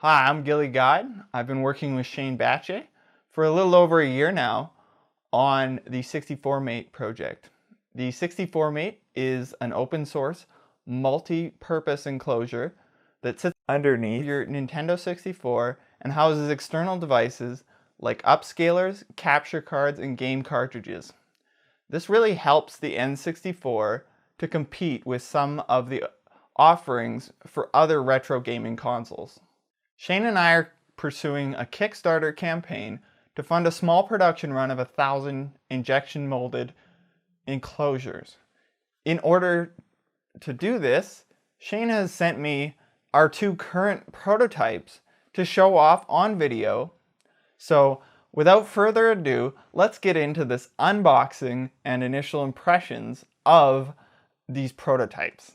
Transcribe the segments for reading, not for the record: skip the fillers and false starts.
Hi, I'm Gilly Guide. I've been working with Shane Batche for a little over a year now on the 64Mate project. The 64Mate is an open source, multi-purpose enclosure that sits underneath your Nintendo 64 and houses external devices like upscalers, capture cards, and game cartridges. This really helps the N64 to compete with some of the offerings for other retro gaming consoles. Shane and I are pursuing a Kickstarter campaign to fund a small production run of 1,000 injection molded enclosures. In order to do this, Shane has sent me our two current prototypes to show off on video. So without further ado, let's get into this unboxing and initial impressions of these prototypes.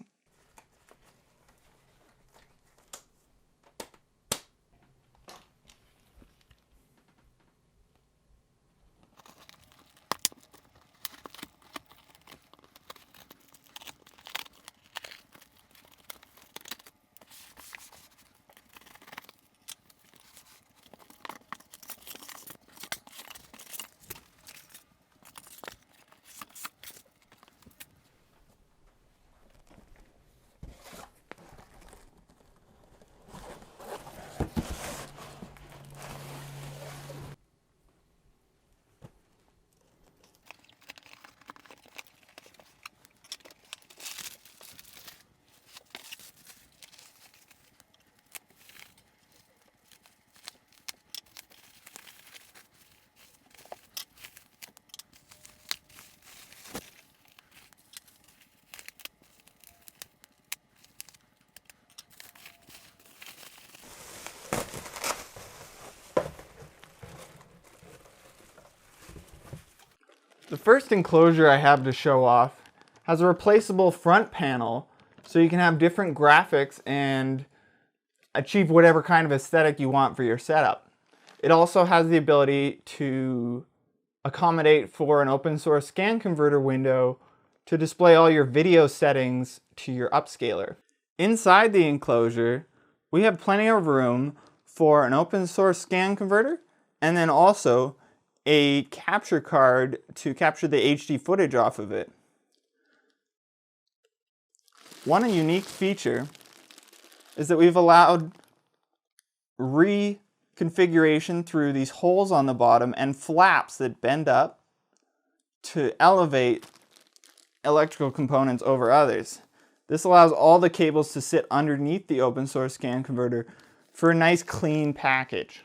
The first enclosure I have to show off has a replaceable front panel so you can have different graphics and achieve whatever kind of aesthetic you want for your setup. It also has the ability to accommodate for an open source scan converter window to display all your video settings to your upscaler. Inside the enclosure, we have plenty of room for an open source scan converter and then also a capture card to capture the HD footage off of it. One unique feature is that we've allowed reconfiguration through these holes on the bottom and flaps that bend up to elevate electrical components over others. This allows all the cables to sit underneath the open source scan converter for a nice clean package.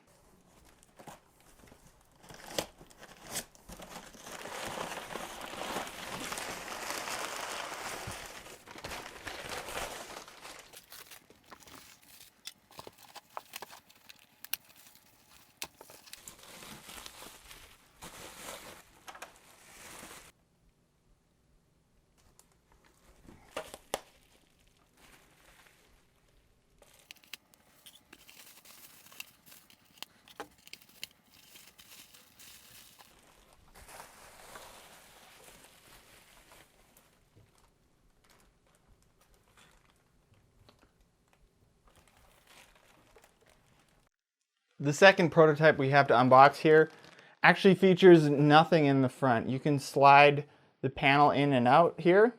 The second prototype we have to unbox here actually features nothing in the front. You can slide the panel in and out here,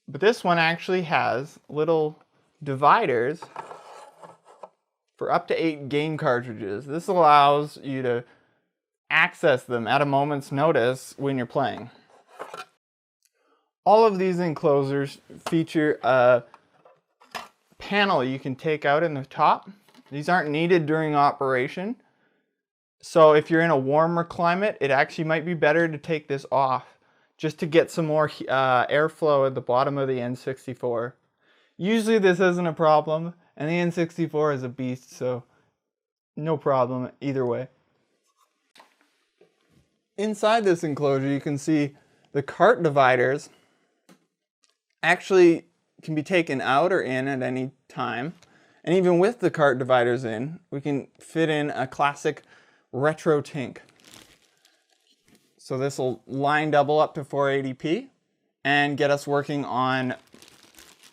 but this one actually has little dividers for up to 8 game cartridges. This allows you to access them at a moment's notice when you're playing. All of these enclosures feature a panel you can take out in the top. These aren't needed during operation. So if you're in a warmer climate, it actually might be better to take this off just to get some more airflow at the bottom of the N64. Usually this isn't a problem, and the N64 is a beast, so no problem either way. Inside this enclosure, you can see the cart dividers actually can be taken out or in at any time. And even with the cart dividers in, we can fit in a classic retro Tink. So this will line double up to 480p and get us working on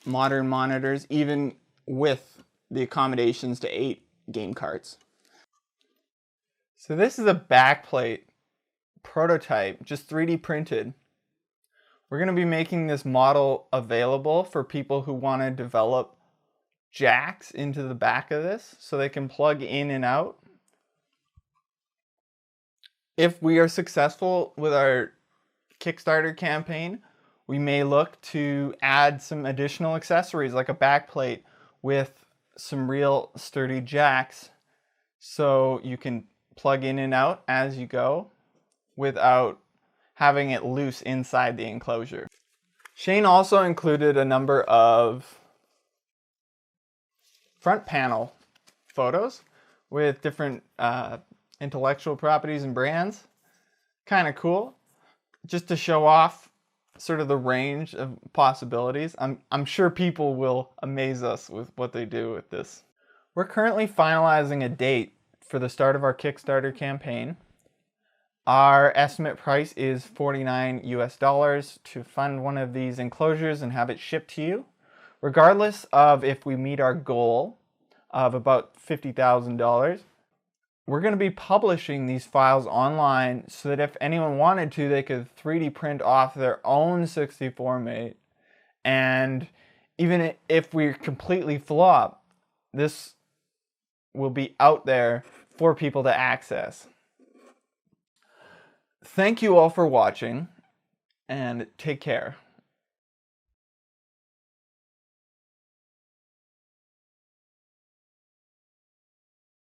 modern monitors, even with the accommodations to 8 game carts. So this is a backplate prototype, just 3D printed. We're going to be making this model available for people who want to develop jacks into the back of this so they can plug in and out. If we are successful with our Kickstarter campaign, we may look to add some additional accessories like a backplate with some real sturdy jacks so you can plug in and out as you go without having it loose inside the enclosure. Shane also included a number of front panel photos with different intellectual properties and brands. Kind of cool, just to show off sort of the range of possibilities. I'm sure people will amaze us with what they do with this. We're currently finalizing a date for the start of our Kickstarter campaign. Our estimate price is $49 US to fund one of these enclosures and have it shipped to you. Regardless of if we meet our goal of about $50,000, we're going to be publishing these files online so that if anyone wanted to, they could 3D print off their own 64-mate. And even if we completely flop, this will be out there for people to access. Thank you all for watching, and take care.